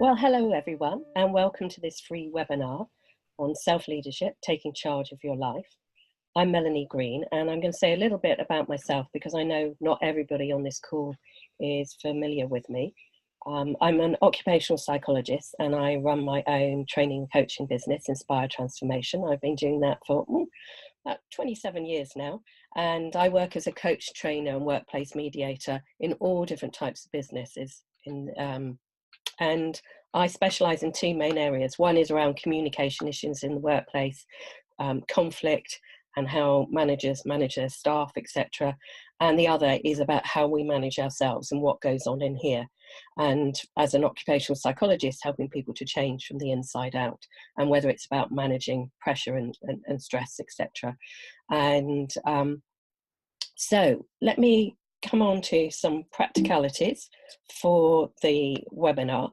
Well, hello everyone, and welcome to this free webinar on self-leadership, taking charge of your life. I'm Melanie Greene, and I'm going to say a little bit about myself because I know not everybody on this call is familiar with me. I'm an occupational psychologist, and I run my own training and coaching business, Inspire Transformation. I've been doing that for about 27 years now, and I work as a coach, trainer, and workplace mediator in all different types of businesses. And I specialize in two main areas. One is around communication issues in the workplace, conflict, and how managers manage their staff, etc. And the other is about how we manage ourselves and what goes on in here. And as an occupational psychologist, helping people to change from the inside out, and whether it's about managing pressure and stress, etc. And so let me come on to some practicalities for the webinar.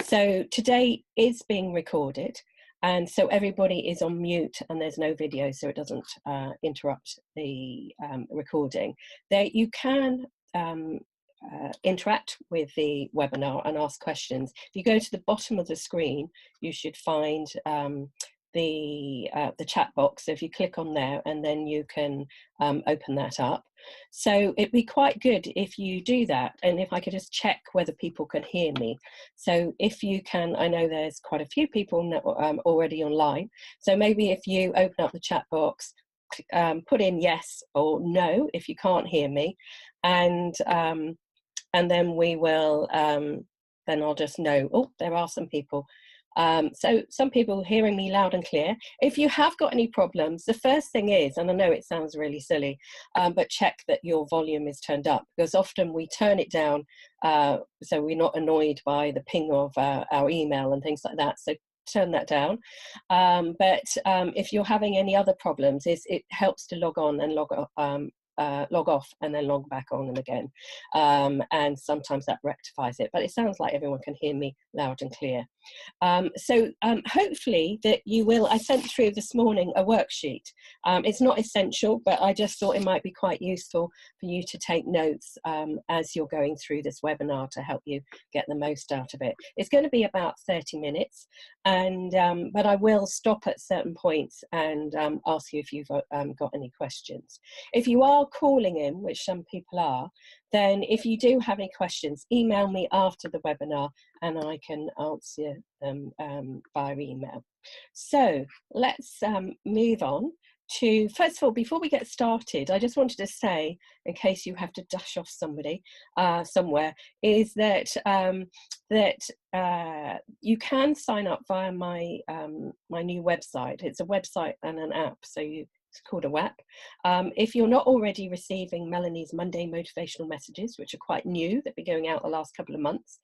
So today is being recorded, and so everybody is on mute and there's no video, so it doesn't interrupt the recording. There you can interact with the webinar and ask questions. If you go to the bottom of the screen, you should find the chat box. So if you click on there, and then you can open that up. So it'd be quite good if you do that, and if I could just check whether people can hear me. So if you can, I know there's quite a few people already online, so maybe if you open up the chat box, put in yes or no if you can't hear me, and then we will then I'll just know. Oh, there are some people. So some people hearing me loud and clear. If you have got any problems, the first thing is, and I know it sounds really silly, but check that your volume is turned up, because often we turn it down so we're not annoyed by the ping of our email and things like that. So turn that down. But if you're having any other problems, it helps to log on and log off and then log back on and again, and sometimes that rectifies it, but it sounds like everyone can hear me loud and clear. So hopefully that you will. I sent through this morning a worksheet. It's not essential, but I just thought it might be quite useful for you to take notes as you're going through this webinar to help you get the most out of it. It's going to be about 30 minutes, and but I will stop at certain points and ask you if you've got any questions. If you are calling in, which some people are, then if you do have any questions, email me after the webinar and I can answer them via email. So let's move on to, first of all, before we get started, I just wanted to say, in case you have to dash off somebody somewhere, is that you can sign up via my my new website. It's a website and an app, so it's called a WAP. If you're not already receiving Melanie's Monday motivational messages, which are quite new, they've been going out the last couple of months,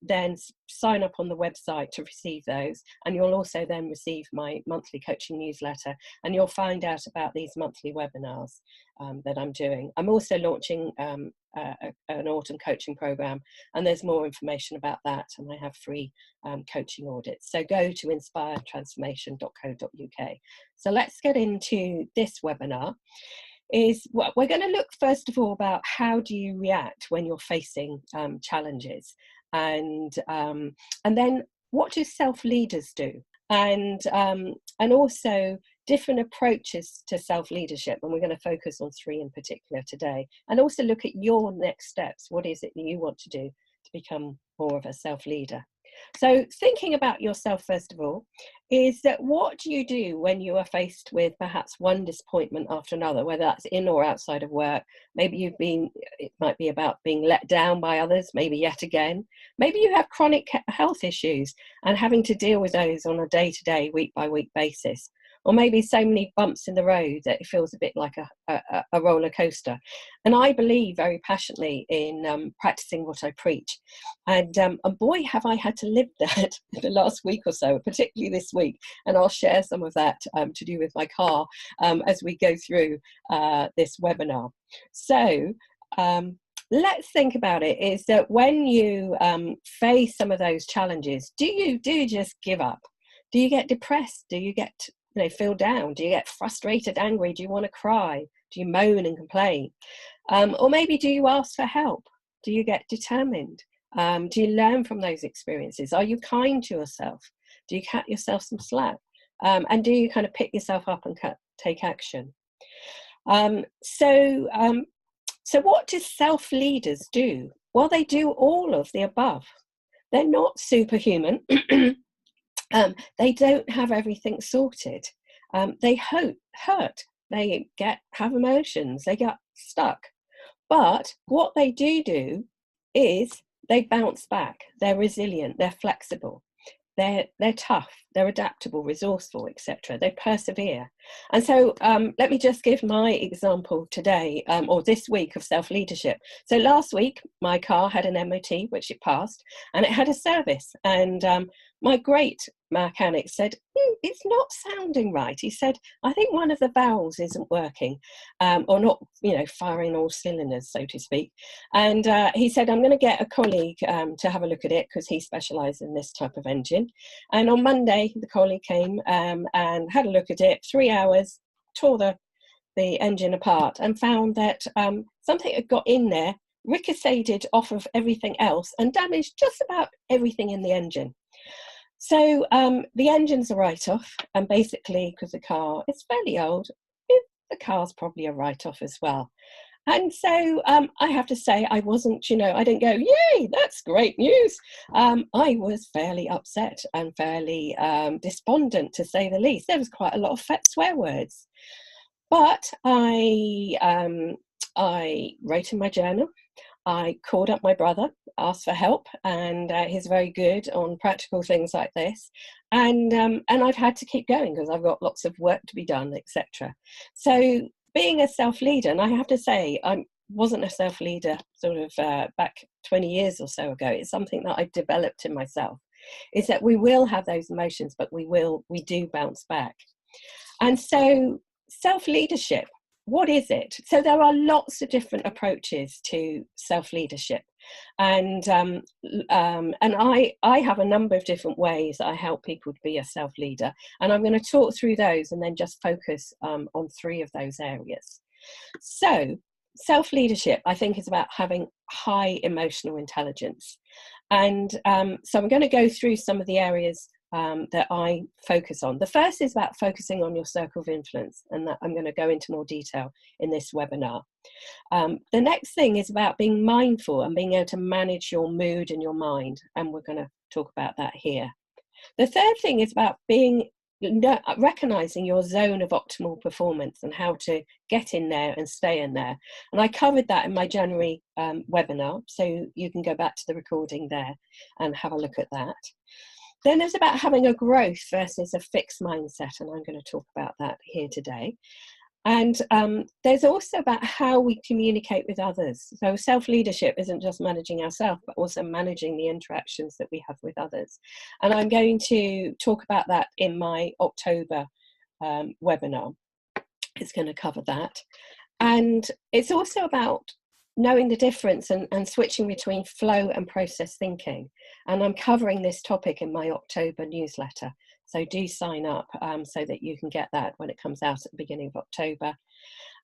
then sign up on the website to receive those. And you'll also then receive my monthly coaching newsletter, and you'll find out about these monthly webinars that I'm doing. I'm also launching an autumn coaching program, and there's more information about that, and I have free coaching audits. So go to inspiretransformation.co.uk. So let's get into this webinar. We're going to look first of all about how do you react when you're facing challenges, and then what do self-leaders do, and also different approaches to self-leadership, and we're going to focus on 3 in particular today, and also look at your next steps. What is it that you want to do to become more of a self-leader? So thinking about yourself, first of all, is that what do you do when you are faced with perhaps one disappointment after another, whether that's in or outside of work? Maybe it might be about being let down by others, maybe yet again. Maybe you have chronic health issues and having to deal with those on a day-to-day, week-by-week basis. Or maybe so many bumps in the road that it feels a bit like a roller coaster. And I believe very passionately in practicing what I preach. And boy, have I had to live that the last week or so, particularly this week. And I'll share some of that to do with my car as we go through this webinar. So let's think about it, is that when you face some of those challenges, do you just give up? Do you get depressed? Do you get feel down? Do you get frustrated, angry? Do you want to cry? Do you moan and complain? Or maybe do you ask for help? Do you get determined? Do you learn from those experiences? Are you kind to yourself? Do you cut yourself some slack? And do you kind of pick yourself up and take action? So what do self-leaders do? Well, they do all of the above. They're not superhuman. They don't have everything sorted. They hurt. They have emotions. They get stuck. But what they do is they bounce back. They're resilient. They're flexible. They're tough, they're adaptable, resourceful, etc. They persevere. And so let me just give my example today, or this week, of self-leadership. So last week, my car had an MOT, which it passed, and it had a service. And my great mechanic said, it's not sounding right. He said, I think one of the valves isn't working, or not, firing all cylinders, so to speak. And he said, I'm going to get a colleague to have a look at it, because he specialises in this type of engine. And on Monday, the colleague came and had a look at it, 3 hours, tore the engine apart, and found that something had got in there, ricocheted off of everything else, and damaged just about everything in the engine. So the engine's a write-off, and basically, because the car is fairly old, the car's probably a write-off as well. And so I have to say, I wasn't, I didn't go, yay, that's great news. I was fairly upset and fairly despondent, to say the least. There was quite a lot of swear words. But I wrote in my journal. I called up my brother, asked for help, and he's very good on practical things like this. And I've had to keep going because I've got lots of work to be done, etc. So being a self-leader, and I have to say, I wasn't a self-leader sort of back 20 years or so ago. It's something that I've developed in myself, is that we will have those emotions, but we do bounce back. And so self-leadership, what is it? So there are lots of different approaches to self-leadership, and I have a number of different ways that I help people to be a self-leader, and I'm going to talk through those and then just focus on 3 of those areas. So self-leadership, I think, is about having high emotional intelligence, and so I'm going to go through some of the areas that I focus on. The first is about focusing on your circle of influence, and that I'm going to go into more detail in this webinar. The next thing is about being mindful and being able to manage your mood and your mind, and we're going to talk about that here. The third thing is about recognizing your zone of optimal performance and how to get in there and stay in there. And I covered that in my January webinar, so you can go back to the recording there and have a look at that. Then there's about having a growth versus a fixed mindset, and I'm going to talk about that here today. And there's also about how we communicate with others. So self-leadership isn't just managing ourselves, but also managing the interactions that we have with others. And I'm going to talk about that in my October webinar. It's going to cover that. And it's also about knowing the difference and switching between flow and process thinking. And I'm covering this topic in my October newsletter. So do sign up so that you can get that when it comes out at the beginning of October.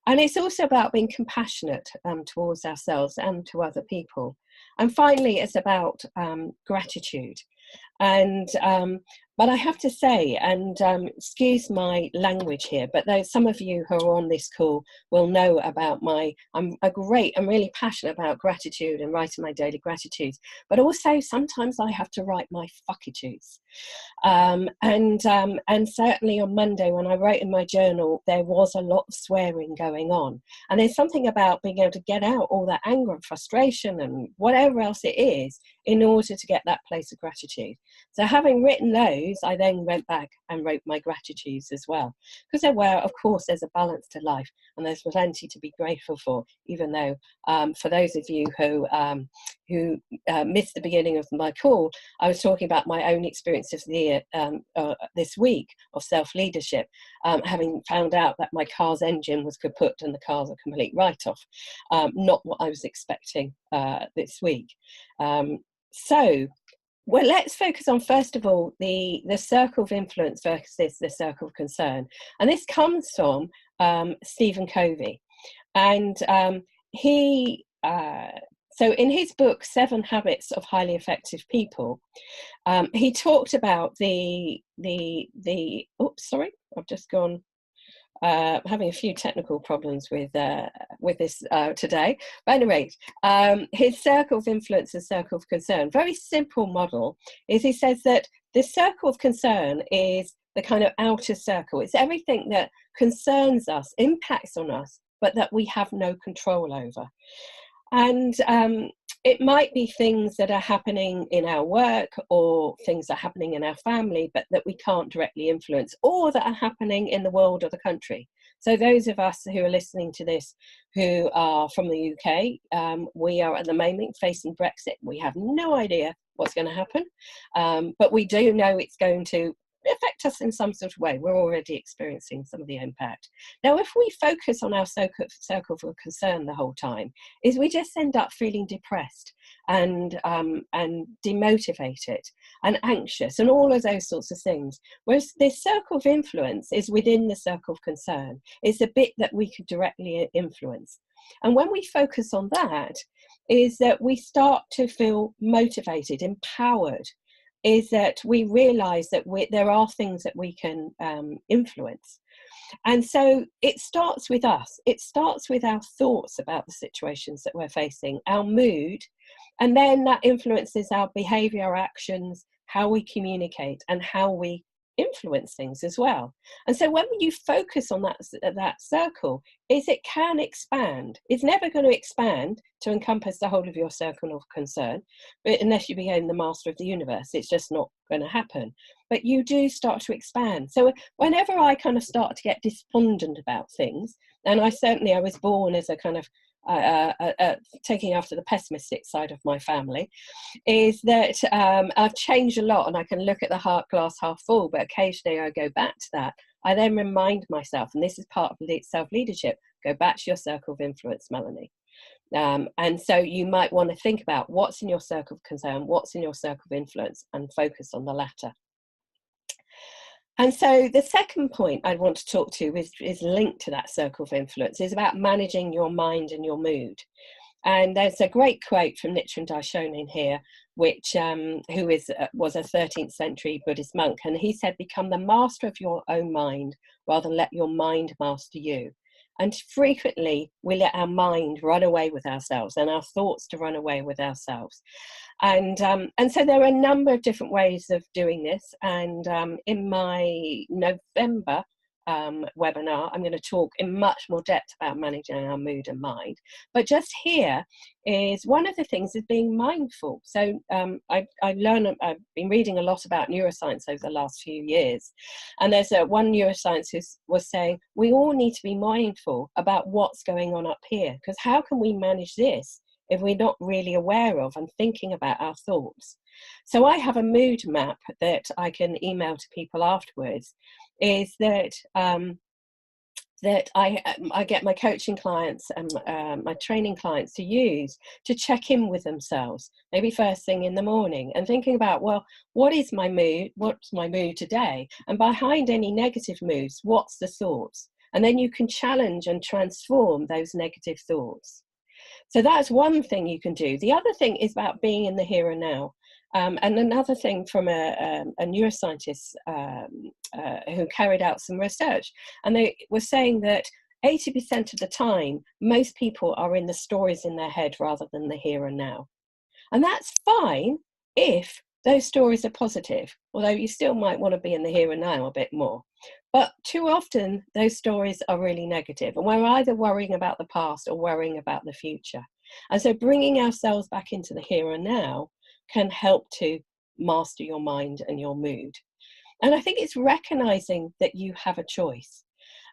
And it's also about being compassionate towards ourselves and to other people. And finally, it's about gratitude. And but I have to say, and excuse my language here, but there's some of you who are on this call will know about I'm really passionate about gratitude and writing my daily gratitudes, but also sometimes I have to write my fuckitudes. And certainly on Monday when I wrote in my journal, there was a lot of swearing going on. And there's something about being able to get out all that anger and frustration and whatever else it is in order to get that place of gratitude. So having written those, I then went back and wrote my gratitudes as well, because of course, there's a balance to life and there's plenty to be grateful for, even though for those of you who missed the beginning of my call, I was talking about my own experience of this week of self-leadership, having found out that my car's engine was kaput and the car's a complete write-off, not what I was expecting this week. Well, let's focus on, first of all, the circle of influence versus the circle of concern. And this comes from Stephen Covey. And So in his book, 7 Habits of Highly Effective People, he talked about oops, sorry, I've just gone, having a few technical problems with this today. But anyway, his circle of influence and circle of concern, very simple model, is he says that the circle of concern is the kind of outer circle. It's everything that concerns us, impacts on us, but that we have no control over. And it might be things that are happening in our work, or things that are happening in our family, but that we can't directly influence, or that are happening in the world or the country. So those of us who are listening to this who are from the UK, we are at the moment facing Brexit. We have no idea what's going to happen, but we do know it's going to affect us in some sort of way. We're already experiencing some of the impact. Now, if we focus on our circle of concern the whole time, is we just end up feeling depressed and demotivated and anxious and all of those sorts of things. Whereas this circle of influence is within the circle of concern. It's the bit that we could directly influence. And when we focus on that, is that we start to feel motivated, empowered, is that we realize that there are things that we can influence. And so it starts with us. It starts with our thoughts about the situations that we're facing, our mood, and then that influences our behavior, our actions, how we communicate, and how we influence things as well. And so when you focus on that circle, is it can expand. It's never going to expand to encompass the whole of your circle of concern, but unless you become the master of the universe, it's just not going to happen. But you do start to expand. So whenever I kind of start to get despondent about things, and I was born as a kind of taking after the pessimistic side of my family, is that I've changed a lot, and I can look at the glass half full, but occasionally I go back to that. I then remind myself, and this is part of self-leadership, go back to your circle of influence, Melanie. And so you might want to think about what's in your circle of concern, what's in your circle of influence, and focus on the latter. And so the second point I want to talk to is linked to that circle of influence, is about managing your mind and your mood. And there's a great quote from Nichiren Daishonin here, which who was a 13th century Buddhist monk, and he said, "Become the master of your own mind rather than let your mind master you." And frequently we let our mind run away with ourselves, and our thoughts to run away with ourselves. And so there are a number of different ways of doing this. And in my November webinar, I'm going to talk in much more depth about managing our mood and mind. But just here is one of the things is being mindful. So I've been reading a lot about neuroscience over the last few years. And there's one neuroscientist who was saying, we all need to be mindful about what's going on up here, because how can we manage this if we're not really aware of and thinking about our thoughts? So I have a mood map that I can email to people afterwards, is that that I get my coaching clients and my training clients to use to check in with themselves, maybe first thing in the morning, and thinking about, well, what is my mood? What's my mood today? And behind any negative moods, what's the thoughts? And then you can challenge and transform those negative thoughts. So that's one thing you can do. The other thing is about being in the here and now. And another thing from a neuroscientist who carried out some research, and they were saying that 80% of the time, most people are in the stories in their head rather than the here and now. And that's fine if those stories are positive, although you still might want to be in the here and now a bit more. But too often, those stories are really negative, and we're either worrying about the past or worrying about the future. And so bringing ourselves back into the here and now can help to master your mind and your mood. And I think it's recognizing that you have a choice.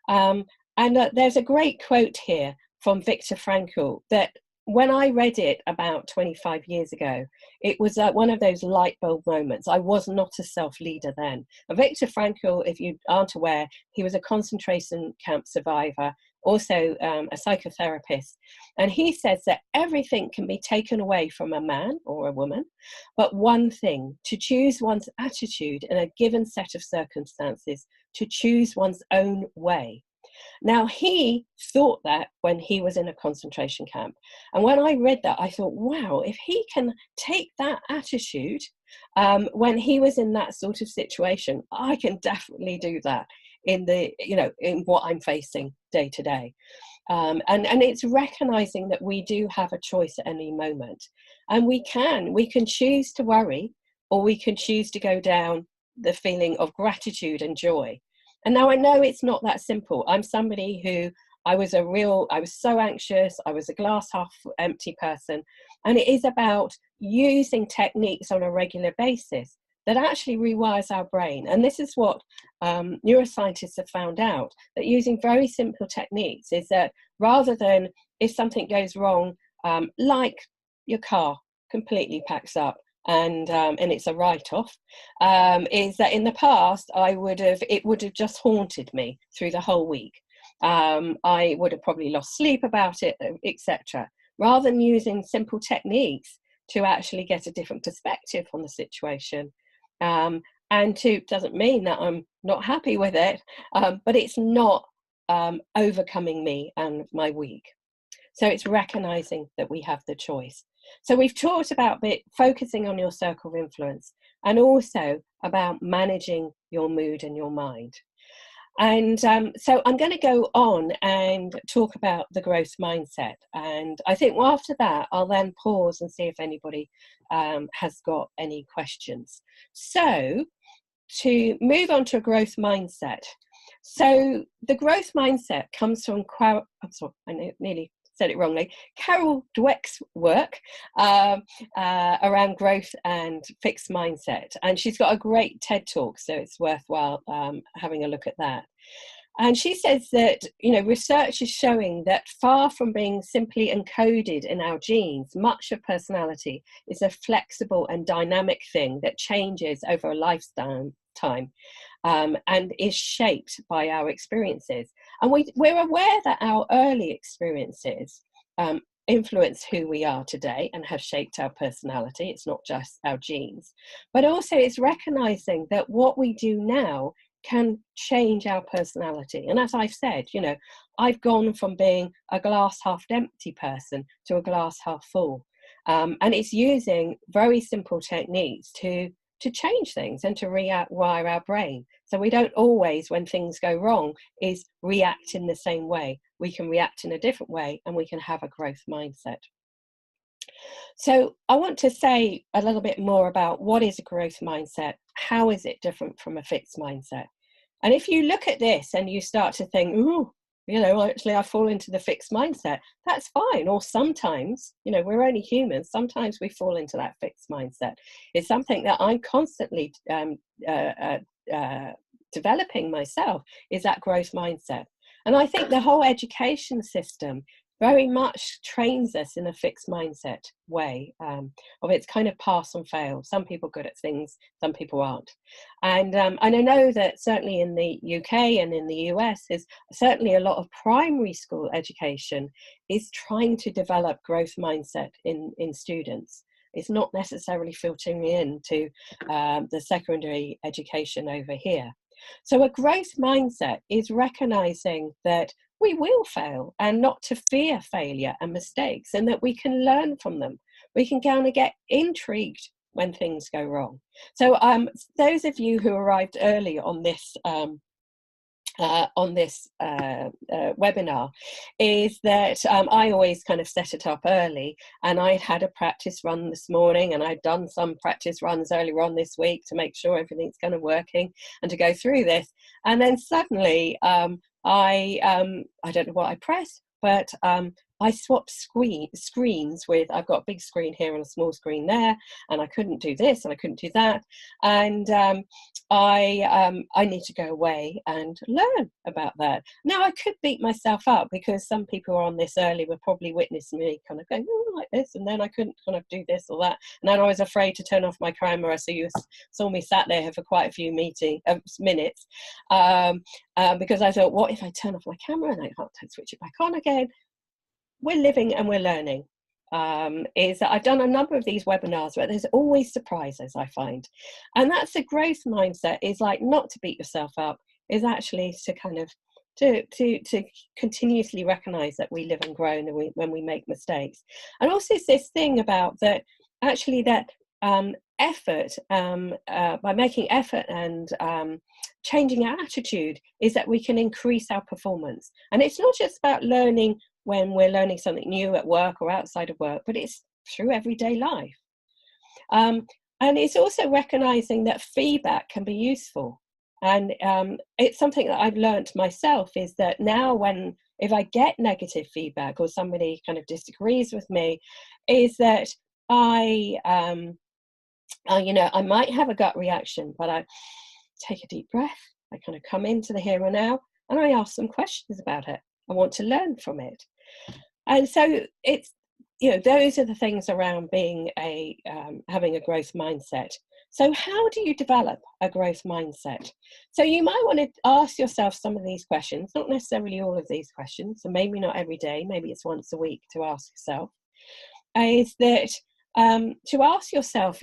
There's a great quote here from Viktor Frankl that when I read it about 25 years ago, it was one of those light bulb moments. I was not a self-leader then. And Viktor Frankl, if you aren't aware, he was a concentration camp survivor, also a psychotherapist. And he says that everything can be taken away from a man or a woman, but one thing, to choose one's attitude in a given set of circumstances, to choose one's own way. Now, he thought that when he was in a concentration camp. And when I read that, I thought, wow, if he can take that attitude when he was in that sort of situation, I can definitely do that in in what I'm facing day to day. And it's recognizing that we do have a choice at any moment. And we can choose to worry, or we can choose to go down the feeling of gratitude and joy. And now I know it's not that simple. I'm somebody who I was so anxious. I was a glass half empty person. And it is about using techniques on a regular basis that actually rewires our brain. And this is what neuroscientists have found out, that using very simple techniques is that rather than if something goes wrong, like your car completely packs up, and it's a write-off, is that in the past it would have just haunted me through the whole week. I would have probably lost sleep about it, etc. Rather than using simple techniques to actually get a different perspective on the situation, doesn't mean that I'm not happy with it, but it's not overcoming me and my week. So it's recognizing that we have the choice. So we've talked about focusing on your circle of influence, and also about managing your mood and your mind. And so I'm going to go on and talk about the growth mindset. And I think after that, I'll then pause and see if anybody has got any questions. So to move on to a growth mindset. So the growth mindset comes from, I nearly said it wrongly, Carol Dweck's work around growth and fixed mindset. And she's got a great TED talk, so it's worthwhile having a look at that. And she says that, research is showing that far from being simply encoded in our genes, much of personality is a flexible and dynamic thing that changes over a lifetime and is shaped by our experiences. And we're aware that our early experiences influence who we are today and have shaped our personality. It's not just our genes, but also it's recognizing that what we do now can change our personality. And as I've said, I've gone from being a glass half empty person to a glass half full. And it's using very simple techniques to change things and to rewire our brain. So we don't always, when things go wrong, is react in the same way. We can react in a different way, and we can have a growth mindset. So I want to say a little bit more about what is a growth mindset. How is it different from a fixed mindset? And if you look at this and you start to think, ooh, actually I fall into the fixed mindset, that's fine. Or sometimes, we're only humans. Sometimes we fall into that fixed mindset. It's something that I'm constantly developing myself, is that growth mindset. And I think the whole education system very much trains us in a fixed mindset way of it's kind of pass and fail. Some people are good at things, some people aren't. And I know that certainly in the UK and in the US, there's certainly a lot of primary school education is trying to develop growth mindset in students. It's not necessarily filtering into the secondary education over here. So a growth mindset is recognizing that we will fail, and not to fear failure and mistakes, and that we can learn from them. We can kind of get intrigued when things go wrong. So those of you who arrived early on this webinar, is that I always kind of set it up early, and I had a practice run this morning, and I'd done some practice runs earlier on this week to make sure everything's kind of working and to go through this. And then suddenly I don't know what I pressed, but I swapped screens with, I've got a big screen here and a small screen there, and I couldn't do this and I couldn't do that. And I need to go away and learn about that. Now, I could beat myself up because some people who are on this early were probably witnessing me kind of going, oh, like this, and then I couldn't kind of do this or that. And then I was afraid to turn off my camera, so you saw me sat there for quite a few minutes because I thought, what if I turn off my camera and I can't switch it back on again? We're living and we're learning. Is that I've done a number of these webinars where there's always surprises, I find. And that's a growth mindset, is like not to beat yourself up, is actually to kind of to continuously recognize that we live and grow and when we make mistakes. And also it's this thing about that, actually, that effort, by making effort and changing our attitude, is that we can increase our performance. And it's not just about learning when we're learning something new at work or outside of work, but it's through everyday life. And it's also recognizing that feedback can be useful. And it's something that I've learned myself, is that now if I get negative feedback or somebody kind of disagrees with me, is that I might have a gut reaction, but I take a deep breath. I kind of come into the here and now, and I ask some questions about it. I want to learn from it. And so it's, those are the things around being having a growth mindset. So how do you develop a growth mindset? So you might want to ask yourself some of these questions, not necessarily all of these questions, so maybe not every day, maybe it's once a week to ask yourself, is that to ask yourself,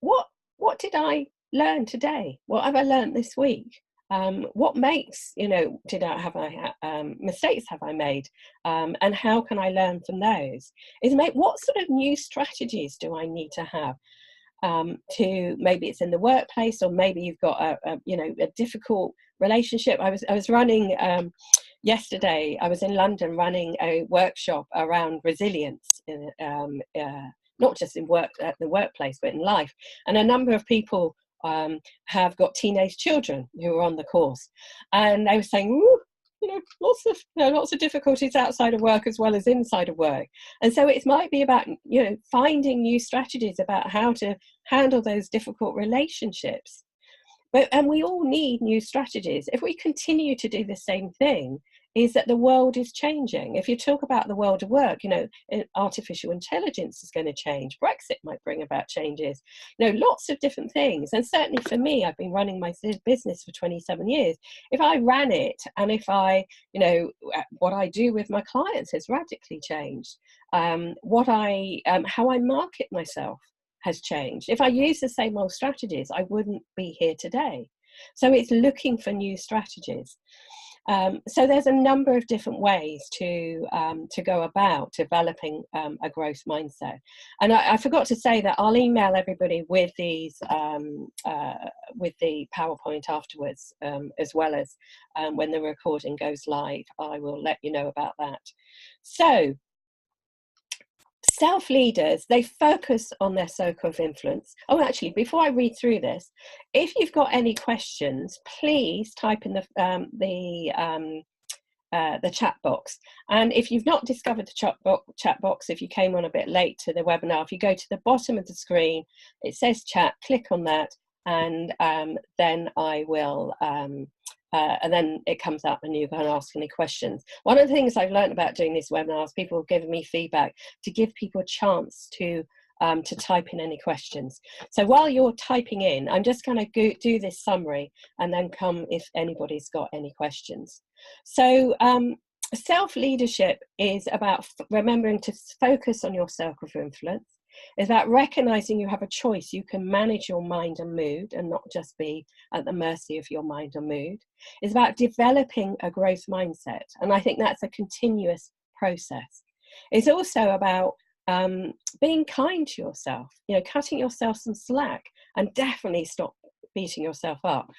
what did I learn today? What have I learned this week? What makes, mistakes have I made? And how can I learn from those? What sort of new strategies do I need to have? To maybe it's in the workplace, or maybe you've got a difficult relationship. I was running yesterday. I was in London running a workshop around resilience, not just in the workplace, but in life. And a number of people have got teenage children who are on the course, and they were saying, lots of difficulties outside of work as well as inside of work. And so it might be about finding new strategies about how to handle those difficult relationships. And we all need new strategies. If we continue to do the same thing, is that the world is changing. If you talk about the world of work, artificial intelligence is going to change. Brexit might bring about changes. Lots of different things. And certainly for me, I've been running my business for 27 years. If I ran it, and if I, what I do with my clients has radically changed. How I market myself has changed. If I use the same old strategies, I wouldn't be here today. So it's looking for new strategies. So there's a number of different ways to go about developing a growth mindset. And I forgot to say that I'll email everybody with these with the PowerPoint afterwards, as well as when the recording goes live, I will let you know about that. So self-leaders, they focus on their circle of influence. Oh, actually, before I read through this, if you've got any questions, please type in the chat box. And if you've not discovered the chat box, if you came on a bit late to the webinar, if you go to the bottom of the screen, it says chat, click on that, and then I will and then it comes up and you can ask any questions. One of the things I've learned about doing these webinars, people have given me feedback to give people a chance to type in any questions. So while you're typing in, I'm just going to do this summary and then come if anybody's got any questions. So self-leadership is about remembering to focus on your circle of influence. It's about recognizing you have a choice. You can manage your mind and mood and not just be at the mercy of your mind and mood. It's about developing a growth mindset. And I think that's a continuous process. It's also about being kind to yourself, cutting yourself some slack, and definitely stop beating yourself up.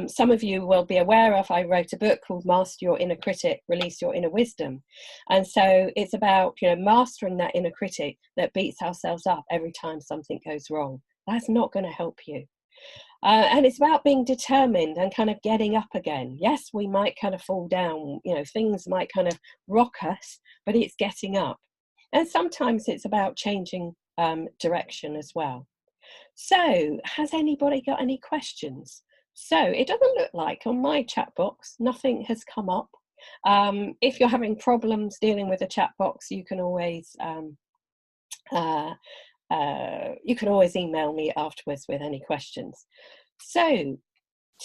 Some of you will be aware of, I wrote a book called Master Your Inner Critic, Release Your Inner Wisdom. And so it's about, mastering that inner critic that beats ourselves up every time something goes wrong. That's not going to help you. And it's about being determined and kind of getting up again. Yes, we might kind of fall down, things might kind of rock us, but it's getting up. And sometimes it's about changing direction as well. So, has anybody got any questions? So, it doesn't look like on my chat box, nothing has come up. If you're having problems dealing with the chat box, you can always email me afterwards with any questions. So,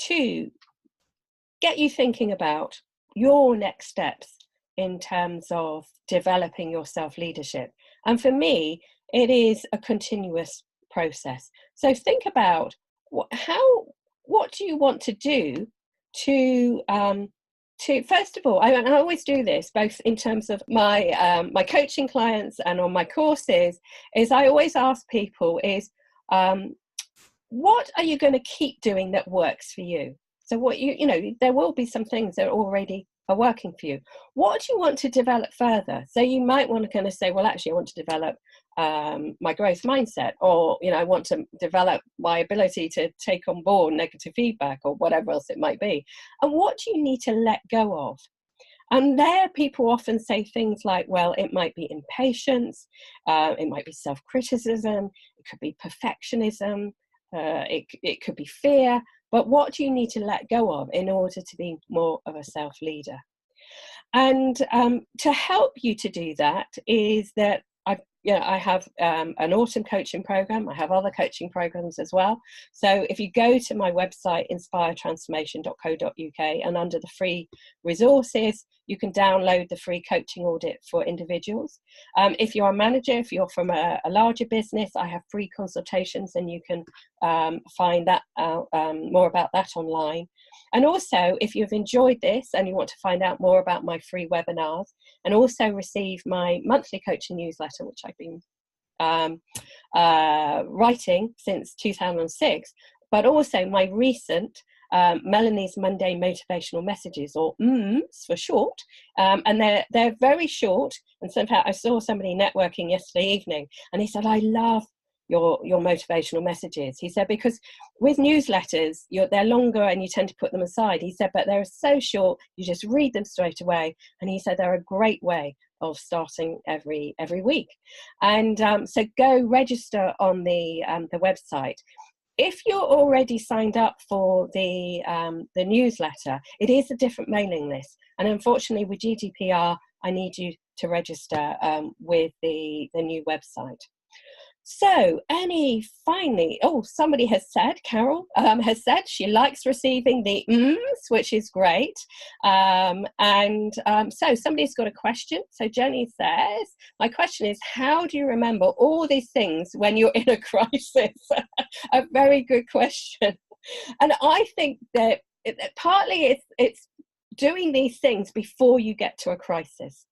to get you thinking about your next steps in terms of developing your self-leadership. And for me, it is a continuous process. So think about what do you want to do to to, first of all, I always do this, both in terms of my my coaching clients and on my courses, is I always ask people is, what are you going to keep doing that works for you? So what you know, there will be some things that already are working for you. What do you want to develop further? So you might want to kind of say, well, actually, I want to develop my growth mindset, or, you know, I want to develop my ability to take on board negative feedback, or whatever else it might be. And what do you need to let go of? And there people often say things like, well, it might be impatience, it might be self-criticism, it could be perfectionism, it could be fear. But what do you need to let go of in order to be more of a self-leader? And to help you to do that is that I have an autumn coaching program. I have other coaching programs as well. So if you go to my website, inspiretransformation.co.uk, and under the free resources, you can download the free coaching audit for individuals. If you're a manager, if you're from a larger business, I have free consultations, and you can find that out, more about that online. And also, if you've enjoyed this and you want to find out more about my free webinars, and also receive my monthly coaching newsletter, which I've been writing since 2006, but also my recent Melanie's Monday Motivational Messages, or MMs for short, and they're very short. And so in fact, I saw somebody networking yesterday evening, and he said, I love your motivational messages. He said, because with newsletters, they're longer and you tend to put them aside. He said, but they're so short, you just read them straight away. And he said they're a great way of starting every week. And so go register on the website. If you're already signed up for the newsletter, it is a different mailing list. And unfortunately, with GDPR, I need you to register with the new website. So finally, somebody has said, Carol has said she likes receiving the which is great. So somebody's got a question. So Jenny says, my question is, how do you remember all these things when you're in a crisis? A very good question. And I think that partly it's doing these things before you get to a crisis,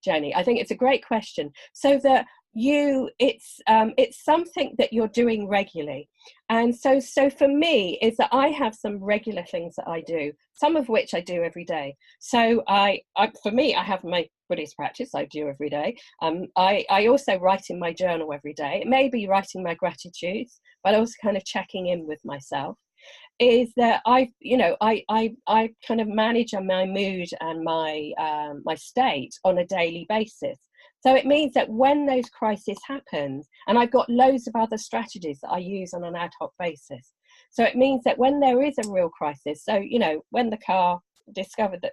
Jenny. I think it's a great question. So that it's something that you're doing regularly. And so for me is that I have some regular things that I do, some of which I do every day. So for me, I have my Buddhist practice I do every day. I also write in my journal every day. It may be writing my gratitudes, but also kind of checking in with myself. Is that I kind of manage my mood and my state on a daily basis. So it means that when those crises happen, and I've got loads of other strategies that I use on an ad hoc basis. So it means that when there is a real crisis, so, you know, when discovered that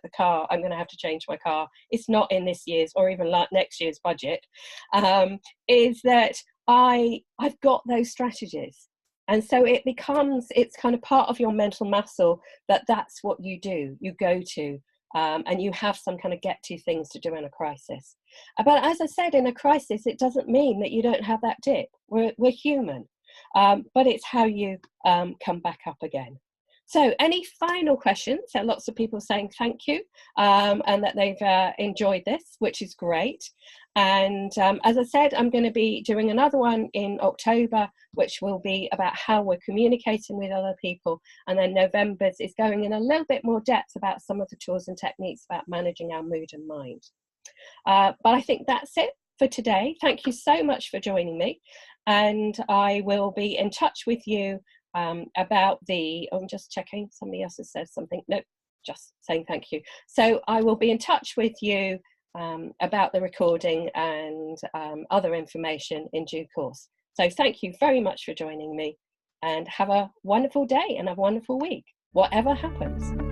I'm going to have to change my car, it's not in this year's or even next year's budget, is that I've got those strategies. And so it's kind of part of your mental muscle that's what you do, you go to. And you have some kind of get-to things to do in a crisis. But as I said, in a crisis, it doesn't mean that you don't have that dip. We're human, but it's how you come back up again. So any final questions? So lots of people saying thank you, and that they've enjoyed this, which is great. And as I said, I'm going to be doing another one in October, which will be about how we're communicating with other people. And then November's is going in a little bit more depth about some of the tools and techniques about managing our mood and mind. But I think that's it for today. Thank you so much for joining me. And I will be in touch with you about I'm just checking, somebody else has said something. No, just saying thank you. So I will be in touch with you about the recording and other information in due course. So thank you very much for joining me, and have a wonderful day and a wonderful week, whatever happens.